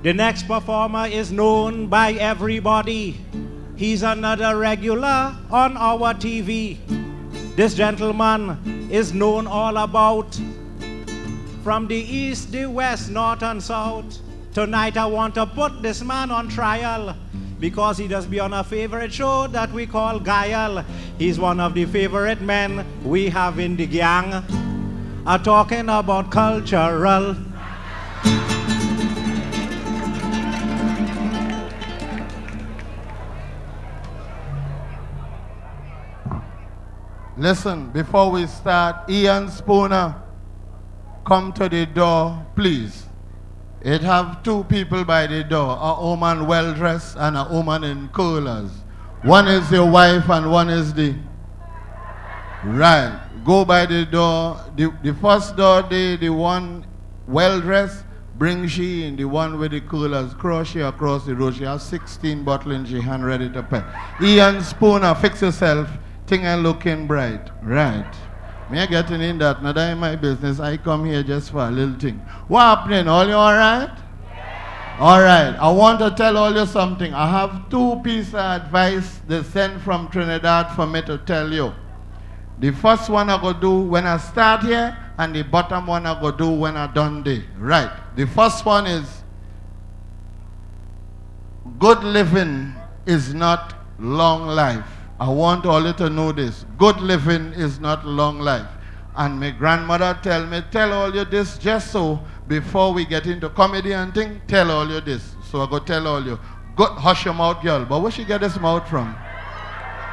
The next performer is known by everybody. He's another regular on our TV. This gentleman is known all about, from the east, the west, north and south. Tonight I want to put this man on trial because he does be on a favorite show that we call Guile. He's one of the favorite men we have in the gang. I'm talking about cultural. Listen, before we start, Ian Spooner, come to the door, please. It have two people by the door, a woman well-dressed and a woman in curlers. One is the wife and one is the... Right. Go by the door. The first door, the one well-dressed, bring she in. The one with the curlers, cross she across the road. She has 16 bottles in she hand ready to pay. Ian Spooner, fix yourself. Thing and looking bright. Right. Me getting in that, not in my business. I come here just for a little thing. What happening? All you alright? Yeah. Alright. I want to tell all you something. I have two pieces of advice they sent from Trinidad for me to tell you. The first one I go do when I start here, and the bottom one I go do when I done there. Right. The first one is, good living is not long life. I want all you to know this. Good living is not long life. And my grandmother tell me, tell all you this just so before we get into comedy and thing, tell all you this. So I go tell all you. Go, hush your mouth, girl. But where she get this mouth from?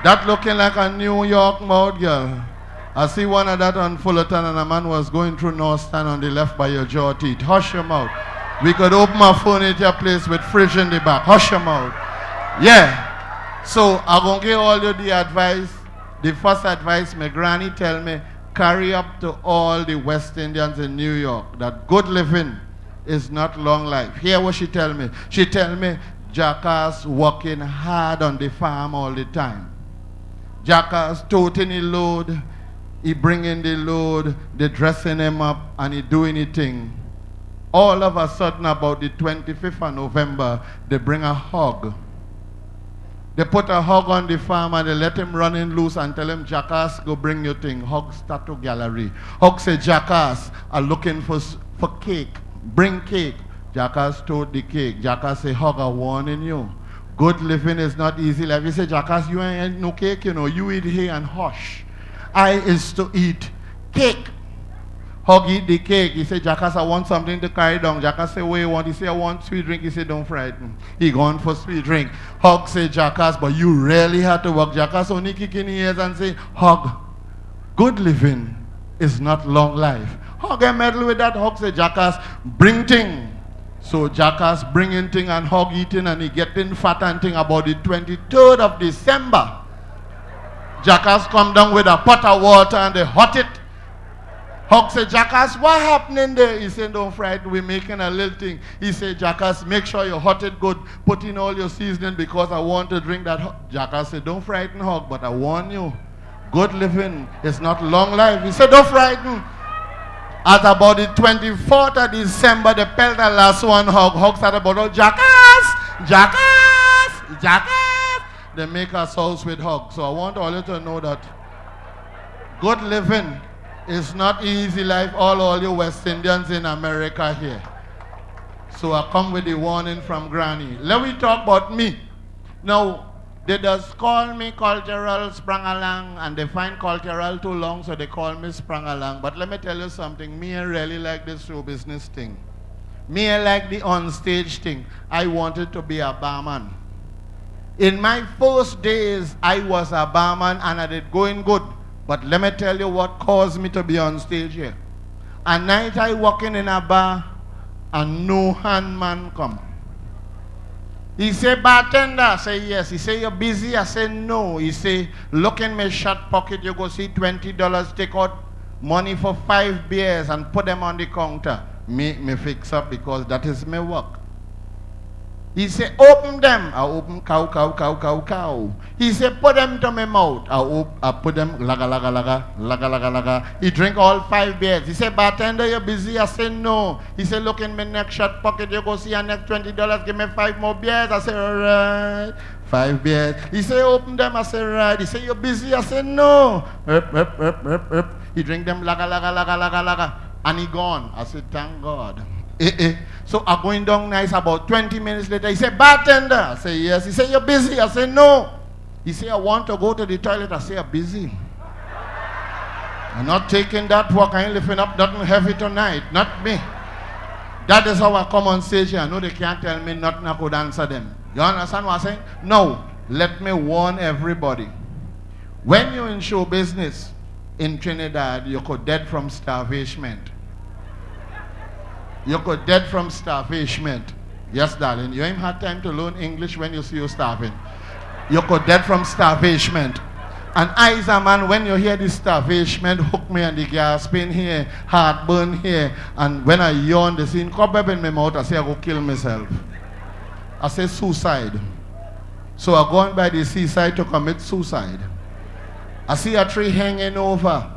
That looking like a New York mouth, girl. I see one of that on Fullerton and a man was going through North Stand on the left by your jaw teeth. Hush your mouth. We could open a furniture place with fridge in the back. Hush your mouth. Yeah. So I'm going to give all you the advice. The first advice my granny tell me, carry up to all the West Indians in New York that good living is not long life. Hear what she tell me. She tell me, jackass working hard on the farm all the time. Jackass toting the load, he bringing the load, they dressing him up, and he doing anything. All of a sudden, about the 25th of November, they bring a hog. They put a hog on the farm and they let him run in loose and tell him, jackass, go bring your thing. Hog start to gallery. Hog say, jackass are looking for cake. Bring cake. Jackass told the cake. Jackass say, hog, I'm warning you. Good living is not easy. Like you say, jackass, you ain't no cake, you know. You eat here and hush. I is to eat cake. Hog eat the cake. He said, jackass, I want something to carry down. Jackass say, what you want? He said, I want sweet drink. He said, don't frighten. He gone for sweet drink. Hog say, jackass, but you really had to work. Jackass only kick in his ears and say, Hog, good living is not long life. Hog a medal with that. Hog say, jackass, bring thing. So jackass bringing thing and hog eating and he getting fat and thing about the 23rd of December. Jackass come down with a pot of water and they hot it. Hog said, jackass, what happening there? He said, don't frighten, we're making a little thing. He said, jackass, make sure you hot it good, put in all your seasoning because I want to drink that. Jackass said, don't frighten, Hog, but I warn you, good living is not long life. He said, don't frighten. At about the 24th of December, they pelt the last one Hog. Hog started about, oh, jackass, jackass, jackass. They make us house with Hog. So I want all you to know that good living it's not easy life, all you West Indians in America here. So I come with the warning from Granny. Let me talk about me. Now, they just call me cultural Sprangalang, and they find cultural too long, so they call me Sprangalang. But let me tell you something, me I really like this show business thing. Me I like the on-stage thing. I wanted to be a barman. In my first days, I was a barman and I did going good. But let me tell you what caused me to be on stage here. A night I walking in a bar and no handman come. He say, bartender, I say yes. He say, you're busy? I say no. He say, look in my shirt pocket, you go see $20, take out money for 5 beers and put them on the counter. Me fix up because that is my work. He said, open them. I open cow, cow, cow, cow, cow. He said, put them to my mouth. I put them, laga, laga, laga, laga, laga, laga. He drink all 5 beers. He said, bartender, you busy? I said, no. He said, look in my next shirt pocket. You go see your next $20. Give me 5 more beers. I said, all right. 5 beers. He said, open them. I said, right. He said, you busy? I said, no. He drink them, laga, laga, laga, laga, laga. And he gone. I said, thank God. So I'm going down nice. About 20 minutes later, he said, bartender. I said, yes. He said, you're busy. I said, no. He said, I want to go to the toilet. I said, I'm busy. I'm not taking that walk. I ain't lifting up nothing heavy tonight. Not me. That is how I come on stage here. I know they can't tell me nothing. I could answer them. You understand what I'm saying? No. Let me warn everybody. When you're in show business in Trinidad, you could dead from starvation. You could dead from starvation. Yes, darling. You ain't had time to learn English when you see you starving. You could dead from starvation. And I, as a man, when you hear this starvation, hook me and the gas pain here, heartburn here, and when I yawn, the scene cobweb in my mouth, I say I go kill myself. I say suicide. So I go on by the seaside to commit suicide. I see a tree hanging over.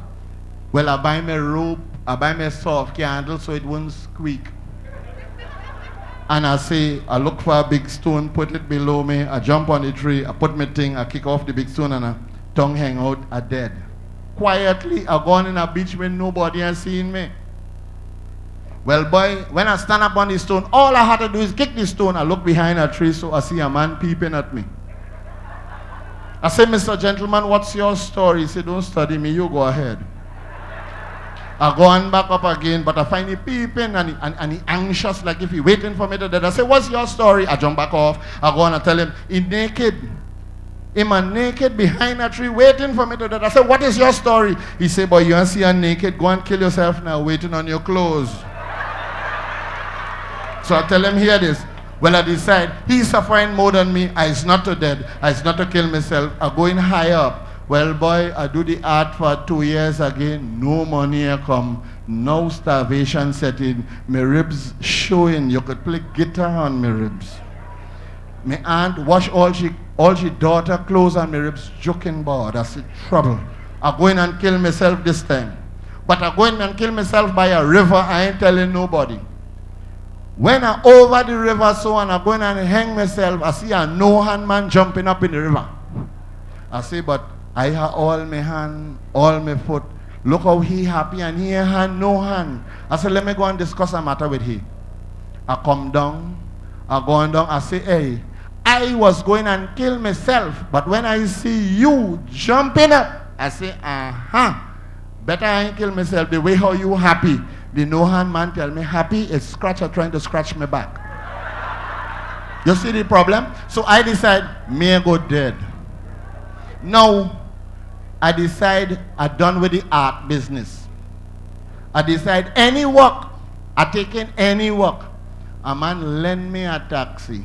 Well, I buy my rope. I buy my soft candle so it won't squeak. And I say, I look for a big stone, put it below me, I jump on the tree, I put my thing, I kick off the big stone and a tongue hang out, I dead. Quietly, I gone in a beach when nobody has seen me. Well, boy, when I stand up on the stone, all I had to do is kick the stone. I look behind a tree so I see a man peeping at me. I say, Mr. Gentleman, what's your story? He said, don't study me, you go ahead. I go on back up again, but I find he peeping and he anxious, like if he waiting for me to dead. I say, what's your story? I jump back off. I go on and tell him, he naked. Him a naked behind a tree waiting for me to dead. I say, what is your story? He say, boy, you want to see a naked? Go and kill yourself now, waiting on your clothes. So I tell him, hear this. Well, I decide, he's suffering more than me. It's not to dead. It's not to kill myself. I go in higher up. Well, boy, I do the art for 2 years again. No money come. No starvation set in. My ribs showing. You could play guitar on my ribs. My aunt wash all she daughter clothes on my ribs. Joking board. I said, trouble. I go in and kill myself this time. But I go in and kill myself by a river. I ain't telling nobody. When I over the river so and I go in and hang myself, I see a no-hand man jumping up in the river. I say, but I have all my hand, all my foot. Look how he happy and he hand, no hand. I said, let me go and discuss a matter with him. I come down, I go on down, I say, hey, I was going and kill myself, but when I see you jumping up, I say, better I ain't kill myself the way how you happy. The no-hand man tell me, happy is scratcher trying to scratch me back. You see the problem? So I decide, me go dead. Now, I decide I'm done with the art business. I decide any work, I take in any work. A man lend me a taxi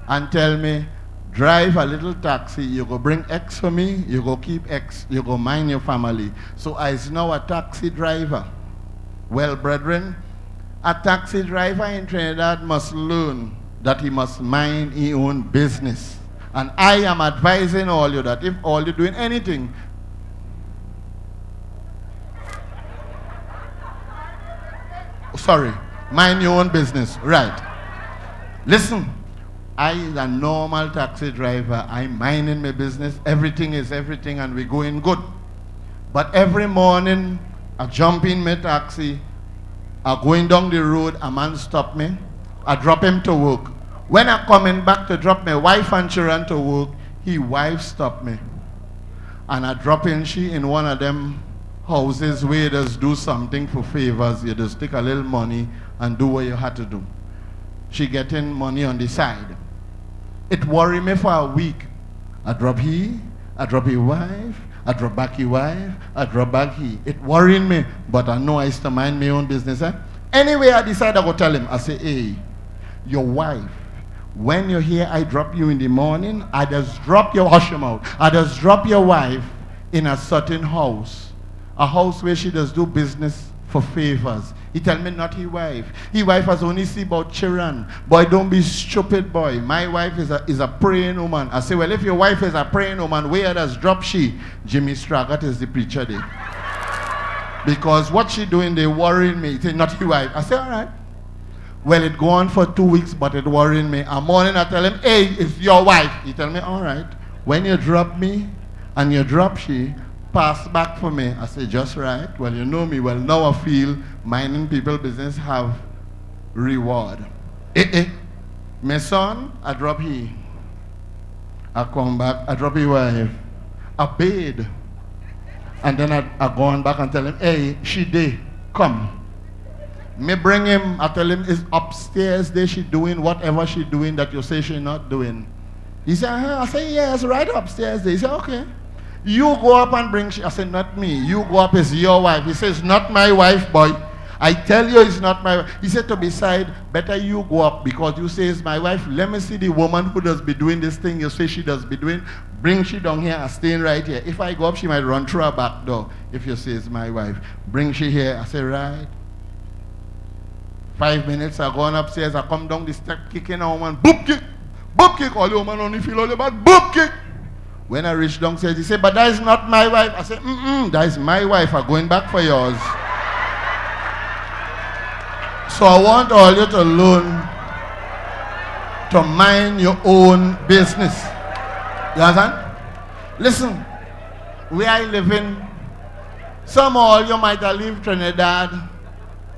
and tell me, drive a little taxi, you go bring X for me, you go keep X, you go mind your family. So I's now a taxi driver. Well, brethren, a taxi driver in Trinidad must learn that he must mind his own business. And I am advising all you that if all you're doing anything, sorry, mind your own business, right. Listen, I is a normal taxi driver, I'm minding my business, everything is everything and we're going good. But every morning, I jump in my taxi, I going down the road, a man stop me, I drop him to work. When I coming back to drop my wife and children to work, his wife stop me. And I drop in she in one of them houses where you just do something for favors, you just take a little money and do what you had to do. She getting money on the side. It worried me for a week. I drop he, I drop his wife, I drop back his wife, I drop back he. It worried me, but I know I used to mind my own business. Anyway, I decided I go tell him, I say, hey, your wife, when you're here, I drop you in the morning, I just drop your, hush him out, I just drop your wife in a certain house. A house where she does do business for favors. He tell me not his wife. His wife has only see about children. Boy, don't be stupid, boy. My wife is a praying woman. I say, well, if your wife is a praying woman, where does drop she? Jimmy Straggart is the preacher there. Because what she doing, they worrying me. He say, not his wife. I say, all right. Well, it go on for 2 weeks, but it worrying me. A morning I tell him, hey, it's your wife. He tell me, all right. When you drop me and you drop she, pass back for me. I say, just right. Well, you know me. Well, now I feel minding people business have reward. My son, I drop he. I come back, I drop his wife. I bathe. And then I go on back and tell him, hey, she day, come. Me bring him, I tell him, is upstairs there she doing whatever she doing that you say she not doing. He said, I say, yes, right upstairs there. He said, okay. You go up and bring she. I said, not me. You go up, it's your wife. He says, not my wife, boy. I tell you it's not my wife. He said to beside, better you go up because you say it's my wife. Let me see the woman who does be doing this thing you say she does be doing. Bring she down here and staying right here. If I go up, she might run through her back door if you say it's my wife. Bring she here. I say, right. 5 minutes, I go on upstairs, I come down the step kicking a woman, boop kick, all the woman only feel all about, boop kick. When I reach downstairs, he said, but that is not my wife. I said, that is my wife, I'm going back for yours. So I want all you to learn to mind your own business. You understand? Listen, where I live in, some of all you might have lived Trinidad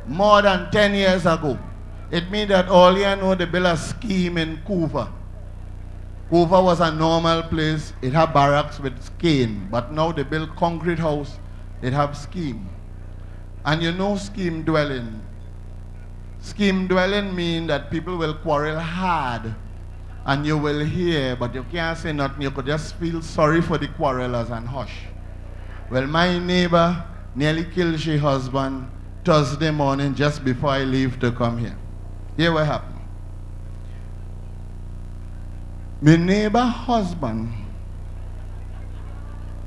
more than 10 years ago. It means that all you know they built a scheme in Couva. Couva was a normal place. It had barracks with cane. But now they build concrete house. It have scheme. And you know scheme dwelling. Scheme dwelling means that people will quarrel hard. And you will hear, but you can't say nothing. You could just feel sorry for the quarrelers and hush. Well, my neighbor nearly killed her husband Thursday morning just before I leave to come here. Here what happened. My neighbor husband,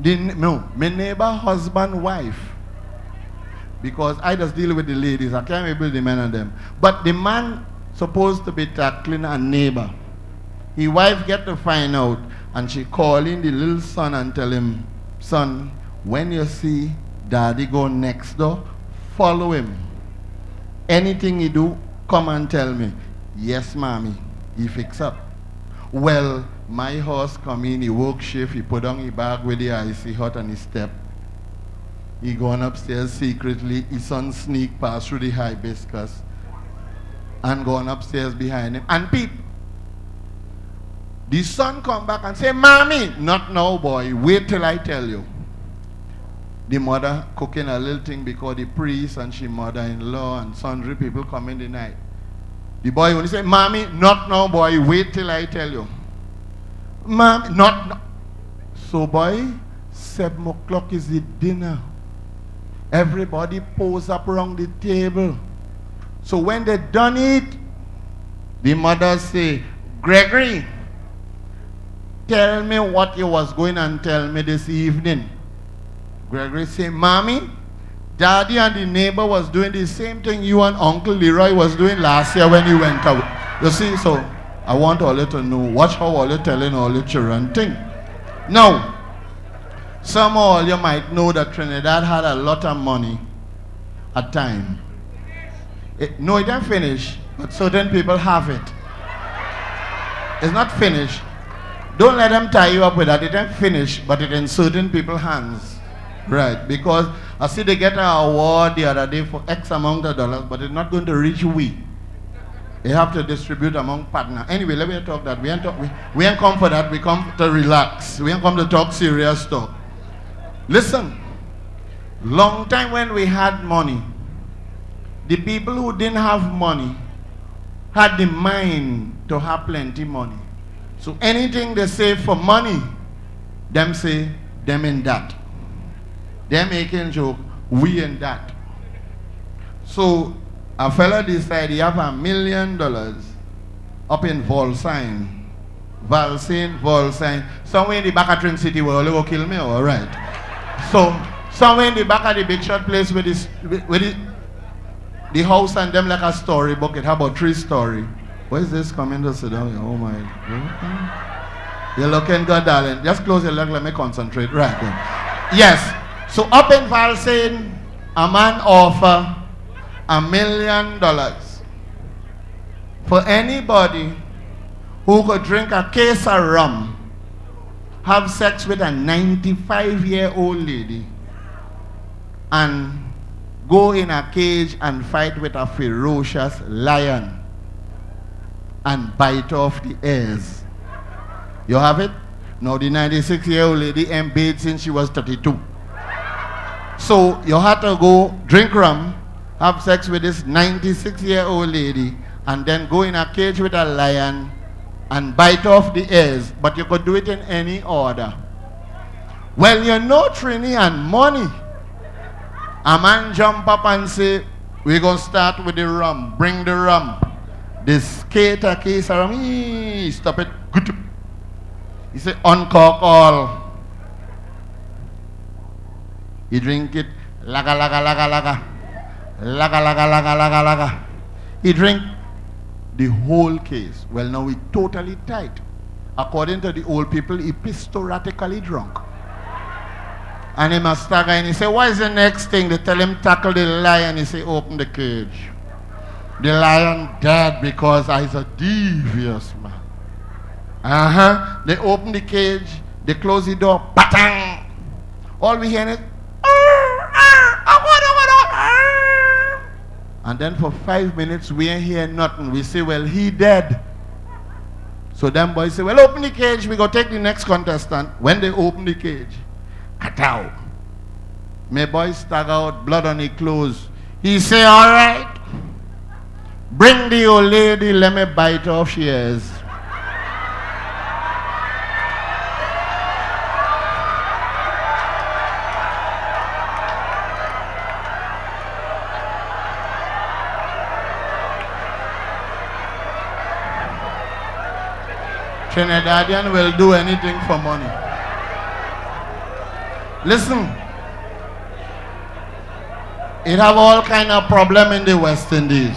my neighbor husband wife, because I just deal with the ladies, I can't able the men and them. But the man supposed to be tackling a neighbor. His wife get to find out and she calling the little son and tell him, son, when you see daddy go next door, follow him. Anything he do, come and tell me. Yes, mommy. He fix up. Well, my horse come in, he work shift, he put on his bag with the icy hot and he step. He gone upstairs secretly, his son sneak past through the hibiscus and gone upstairs behind him and peep. The son come back and say, mommy, not now boy, wait till I tell you. The mother cooking a little thing because the priest and she mother-in-law and sundry people come in the night. The boy only say, mommy, not now boy, wait till I tell you. Mommy, not now. So boy, 7 o'clock is the dinner. Everybody pose up around the table. So when they done it, the mother say, Gregory, tell me what you was going and tell me this evening. Gregory say, mommy, daddy and the neighbor was doing the same thing you and Uncle Leroy was doing last year when you went out. You see, so I want all you to know, watch how all you telling all your children thing. Now, some of all you might know that Trinidad had a lot of money at time. No, it didn't finish, but certain people have it. It's not finished. Don't let them tie you up with that. It didn't finish, but it's in certain people's hands. Right, because I see they get an award the other day for X amount of dollars, but it's not going to reach we. They have to distribute among partners. Anyway, let me talk that. We ain't come for that. We come to relax. We ain't come to talk serious talk. Listen, long time when we had money, the people who didn't have money had the mind to have plenty money. So anything they say for money, them say, them in that. They're making joke, we in that. So a fella decided he have $1 million up in Volsign. Volsign. Somewhere in the back of Trin City where all go kill me, all right. So somewhere in the back of the big shot place with this The house and them like a storybook. It have about 3 stories. Where is this coming to sit down here? Oh my God. You're looking good, darling. Just close your leg, let me concentrate. Right, good. Yes. So up in Valsayn, a man offer $1 million for anybody who could drink a case of rum, have sex with a 95-year-old lady, and go in a cage and fight with a ferocious lion and bite off the ears. You have it? Now the 96-year-old lady ain't bathed since she was 32. So you had to go drink rum, have sex with this 96-year-old lady, and then go in a cage with a lion and bite off the ears. But you could do it in any order. Well, you know Trini and money. A man jump up and say, we're going to start with the rum. Bring the rum. This cater case of rum. Stop it. Good. He said, uncork all. He drink it. Laga, laga, laga, laga. Laga, laga, laga, laga, laga. He drink the whole case. Well, now he totally tight. According to the old people, he pistoratically drunk. And he must stagger and he say, what is the next thing? They tell him tackle the lion. He say, open the cage. The lion dead because he's a devious man. They open the cage, they close the door, batang. All we hear is, and then for 5 minutes we ain't hear nothing. We say, well, he dead. So them boys say, well, open the cage, we go take the next contestant. When they open the cage, kataw. My boy stagger out, blood on his clothes. He say, all right, bring the old lady, let me bite off she ears. Trinidadian will do anything for money. Listen, it have all kind of problem in the West Indies.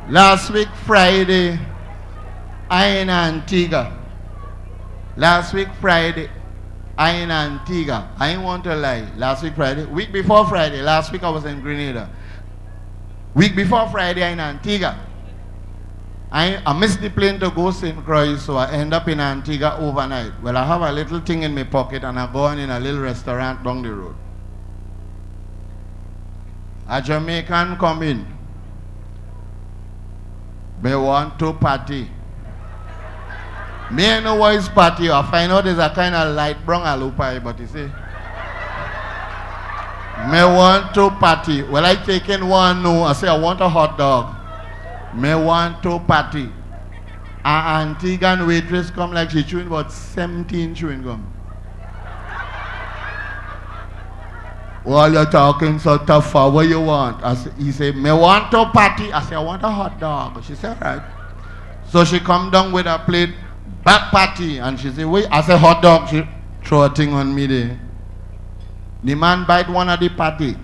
Last week Friday, I in Antigua. Last week Friday, I in Antigua. I ain't want to lie. Last week Friday, week before Friday, last week I was in Grenada. Week before Friday, I in Antigua. I missed the plane to go St. Croix, so I end up in Antigua overnight. Well, I have a little thing in my pocket and I go on in a little restaurant down the road. A Jamaican come in. Me want to party. Me I know what is party. I find out there's a kind of light brown alupai, but you see. Me want to party. Well, I taken one no. I say I want a hot dog. Me want to party. An Antiguan waitress come like she chewing about 17 chewing gum. While you're talking so tough, what you want? He said, me want to party. I said, I want a hot dog. She said, all right. So she come down with a plate, back party. And she said, wait, I said, hot dog. She throw a thing on me there. The man bite one of the patty.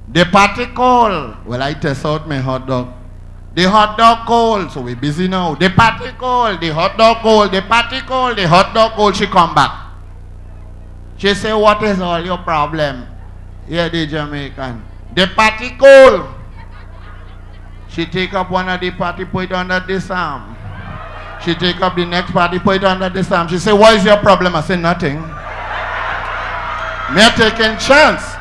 The patty cold. Well, I test out my hot dog. The hot dog cold, so we busy now. The patty cold, the hot dog cold, the patty cold, the hot dog cold. She come back. She say, what is all your problem? Yeah, the Jamaican. The patty cold. She take up one of the patty, put it under this arm. She take up the next patty, put it under this arm. She say, what is your problem? I say, nothing. Me taking chance.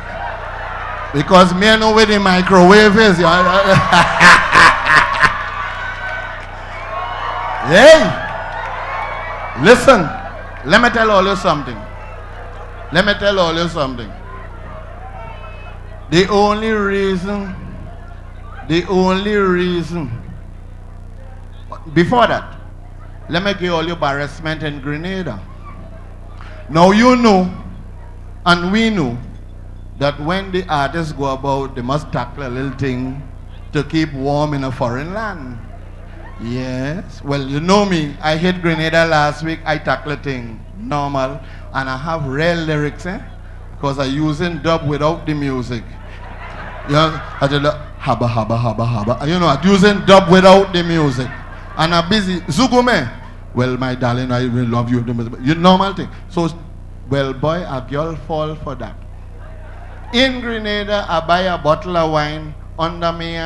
Because me know where the microwave is. Hey, listen, let me tell all you something. Let me tell all you something. The only reason, before that, let me give all you embarrassment in Grenada. Now you know, and we know, that when the artists go about, they must tackle a little thing to keep warm in a foreign land. Yes. Well, you know me. I hit Grenada last week. I tackle a thing normal. And I have real lyrics, because I using dub without the music. You know, I did haba, haba, haba, haba. You know, I'm using dub without the music. And I'm busy. Zugume. Well, my darling, I will love you. You normal thing. So, well, boy, a girl fall for that. In Grenada, I buy a bottle of wine under me,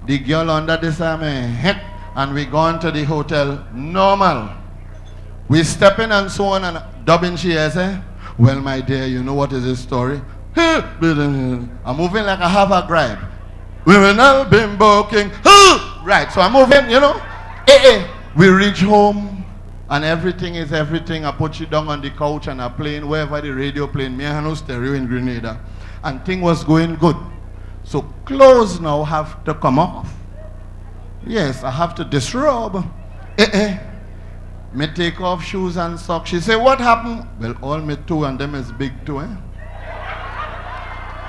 the girl under this and we go into the hotel normal. We step in and so on and dubbing she has, well, my dear, you know what is this story? I'm moving like I have a gripe. Women have been booking. Right, so I'm moving, you know. We reach home and everything is everything. I put you down on the couch and I'm playing wherever the radio playing. Me and no stereo in Grenada. And thing was going good. So clothes now have to come off. Yes, I have to disrobe. Me take off shoes and socks. She say, what happened? Well, all me two and them is big too,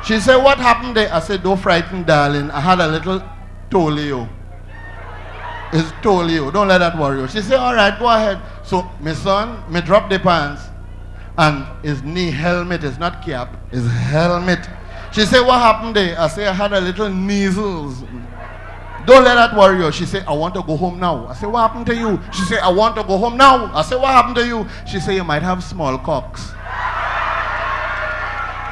She said, what happened there? I said, don't frighten, darling. I had a little tolio. It's tolio. Don't let that worry you. She said, all right, go ahead. So, my son, me drop the pants. And his knee helmet is not cap. His helmet. She said, what happened there? I said, I had a little measles. Don't let that worry you. She said, I want to go home now. I said, what happened to you? She said, I want to go home now. I said, what happened to you? She said, you might have smallpox.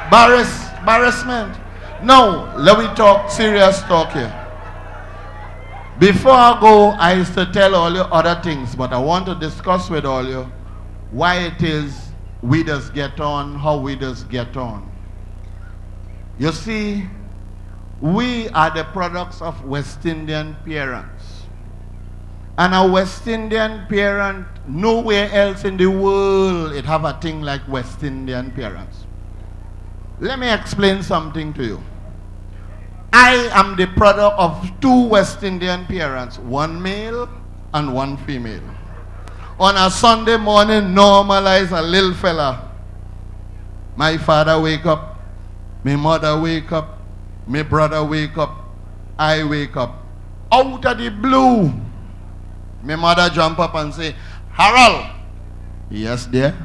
Embarrassment. Now, let me talk serious talk here. Before I go, I used to tell all you other things, but I want to discuss with all you why it is we just get on, how we just get on. You see, we are the products of West Indian parents. And a West Indian parent, nowhere else in the world it have a thing like West Indian parents. Let me explain something to you. I am the product of two West Indian parents, one male and one female. On a Sunday morning, normalize a little fella. My father wake up, my mother wake up, my brother wake up, I wake up. Out of the blue, my mother jump up and say, Harold. Yes, dear.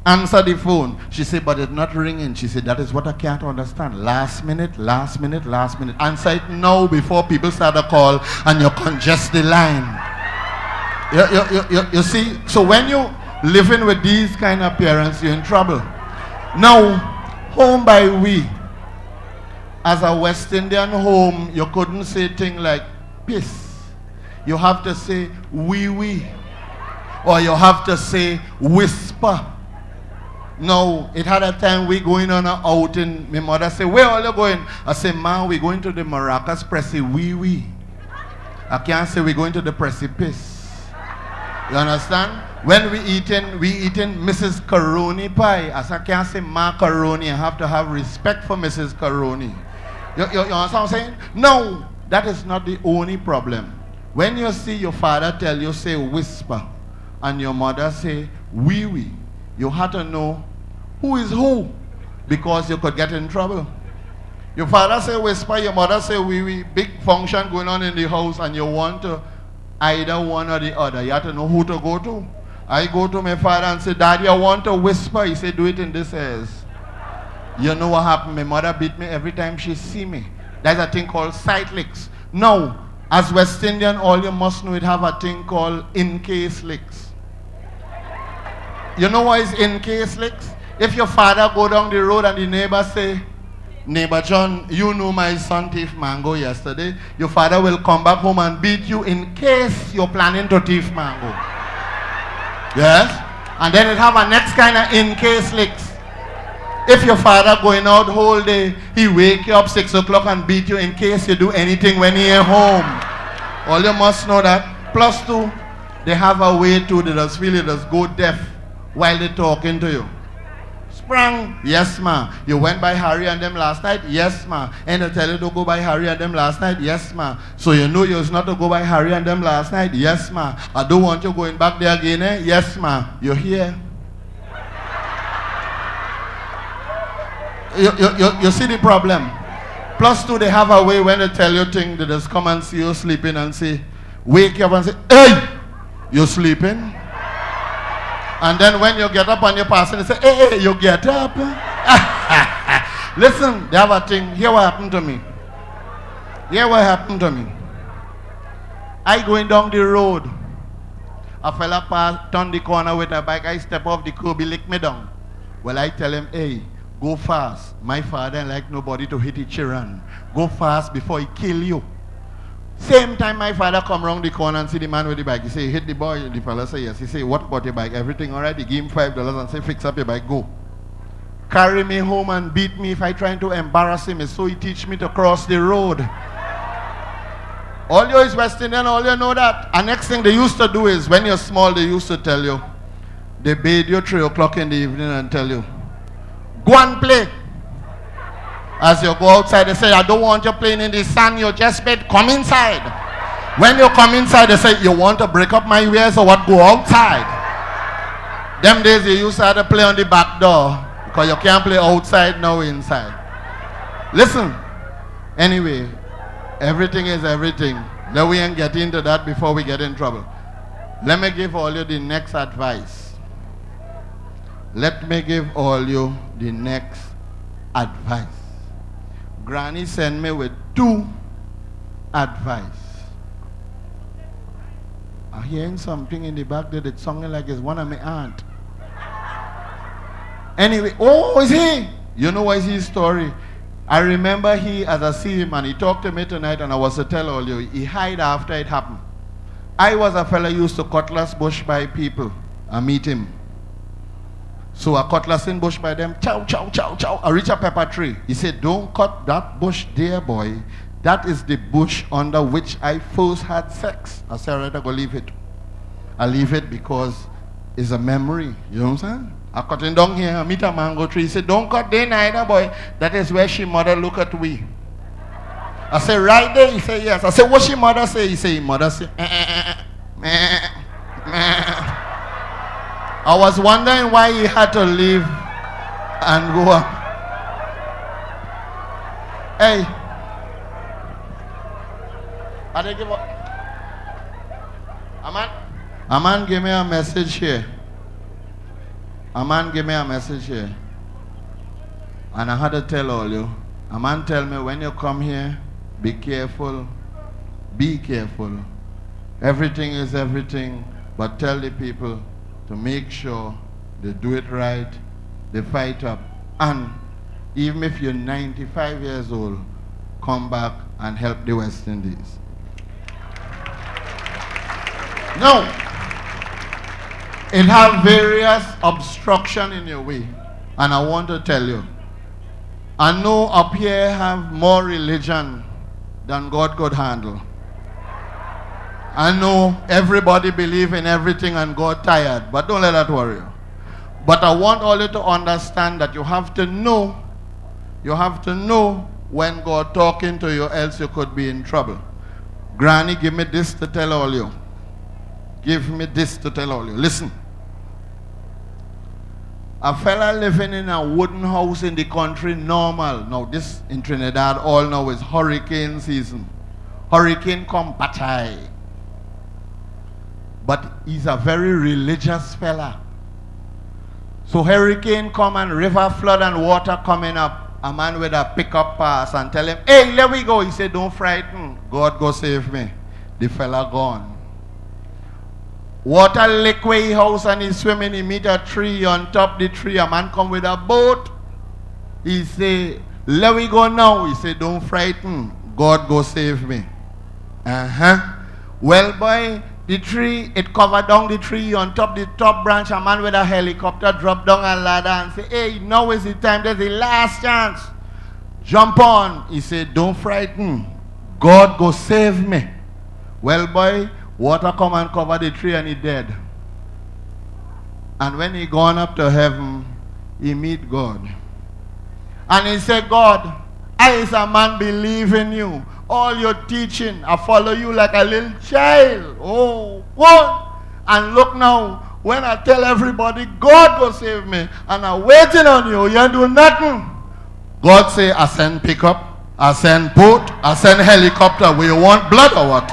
Answer the phone. She said, but it's not ringing. She said, that is what I can't understand. Last minute, last minute, last minute. Answer it now before people start a call and you congest the line. You see, so when you living with these kind of parents, you're in trouble. Now, home by we. As a West Indian home, you couldn't say thing like piss. You have to say wee. Or you have to say whisper. No, it had a time we going on an outing. My mother said, where are you going? I said, ma, we going to the Maracas Pressy wee. I can't say we going to the precipice. You understand? When we eating Mrs. Caroni pie. As I can't say macaroni, I have to have respect for Mrs. Caroni. You understand what I'm saying? No, that is not the only problem. When you see your father tell you, say whisper, and your mother say wee, you have to know who is who, because you could get in trouble. Your father say whisper, your mother say wee, big function going on in the house, and you want to either one or the other. You have to know who to go to. I go to my father and say, Daddy, I want to whisper. He said, do it in this ears. You know what happened? My mother beat me every time she see me. There's a thing called sight licks. Now, as West Indian, all you must know, it have a thing called in-case licks. You know what is in-case licks? If your father go down the road and the neighbor say, Neighbor John, you know my son thief mango yesterday. Your father will come back home and beat you in case you're planning to thief mango. Yes? And then it have a next kind of in-case licks. If your father going out whole day, he wake you up 6 o'clock and beat you in case you do anything when he at home. All you must know that. Plus two, they have a way to, they just feel you just go deaf while they talking to you. Sprang, yes ma. You went by Harry and them last night? Yes ma. And they tell you to go by Harry and them last night? Yes ma. So you know you're not to go by Harry and them last night? Yes ma. I don't want you going back there again, eh? Yes ma. You're here. You see the problem. Plus two, they have a way when they tell you things, they just come and see you sleeping and say, wake you up and say, hey, you sleeping? And then when you get up and you're passing, they say, hey, you get up. Listen, they have a thing. Here what happened to me. Here what happened to me. I going down the road. A fella pass, turn the corner with a bike. I step off the curb, he lick me down. Well, I tell him, hey, go fast. My father ain't like nobody to hit his children. Go fast before he kill you. Same time my father come round the corner and see the man with the bike. He say, hit the boy. The fella say, yes. He say, what about your bike? Everything all right? He give him $5 and say, fix up your bike, go. Carry me home and beat me if I trying to embarrass him. So he teach me to cross the road. All you is West Indian, all you know that. And next thing they used to do is, when you're small, they used to tell you, they bathe you 3 o'clock in the evening and tell you, go and play. As you go outside, they say, I don't want you playing in the sun, you just bed, come inside. When you come inside, they say, you want to break up my wares or what? Go outside. Them days you used to have to play on the back door, because you can't play outside now inside. Listen, anyway, everything is everything. Let we ain't get into that before we get in trouble. Let me give all you the next advice. Let me give all you the next advice. Granny sent me with 2 advice. I'm hearing something in the back there that sounded like it's one of my aunt. Anyway, oh, is he? You know what is his story? I remember he, as I see him, and he talked to me tonight, and I was to tell all you, he hide after it happened. I was a fella used to cutlass bush by people. I meet him. So I cutlass in bush by them, chow, chow, chow, chow. I reach a pepper tree. He said, don't cut that bush there, boy. That is the bush under which I first had sex. I said, all right, I go leave it. I leave it because it's a memory. You know what I'm saying? I cut him down here, I meet a mango tree. He said, don't cut there neither, boy. That is where she mother look at we. I said, right there? He said, yes. I said, what she mother say? He said, mother say, I was wondering why he had to leave and go up. Hey. I didn't give up. A man gave me a message here. A man gave me a message here. And I had to tell all you. A man tell me, when you come here, be careful. Be careful. Everything is everything. But tell the people to make sure they do it right. They fight up. And even if you're 95 years old, come back and help the West Indies. No. It have various obstruction in your way. And I want to tell you, I know up here have more religion than God could handle. I know everybody believe in everything and God tired, but don't let that worry you. But I want all you to understand that you have to know when God talking to you, else you could be in trouble. Granny, give me this to tell all you. Give me this to tell all you. Listen. A fella living in a wooden house in the country, normal. Now this in Trinidad, all now is hurricane season. Hurricane come patai. But he's a very religious fella. So hurricane come and river flood and water coming up. A man with a pickup pass and tell him, hey, let we go. He said, don't frighten. God go save me. The fella gone. Water lick where he house and he swimming. He meet a tree on top the tree. A man come with a boat. He say, let we go now. He say, don't frighten. God go save me. Well, boy, the tree, it covered down the tree on top the top branch. A man with a helicopter drop down a ladder and say, hey, now is the time. There's the last chance. Jump on. He said, don't frighten. God go save me. Well, boy, water come and cover the tree and he dead. And when he gone up to heaven, he meet God. And he said, God, I as a man believe in you. All your teaching, I follow you like a little child. Oh, what? And look now, when I tell everybody, God will save me, and I'm waiting on you, you ain't do nothing. God say, I send pickup, I send boat, I send helicopter. Will you want blood or what?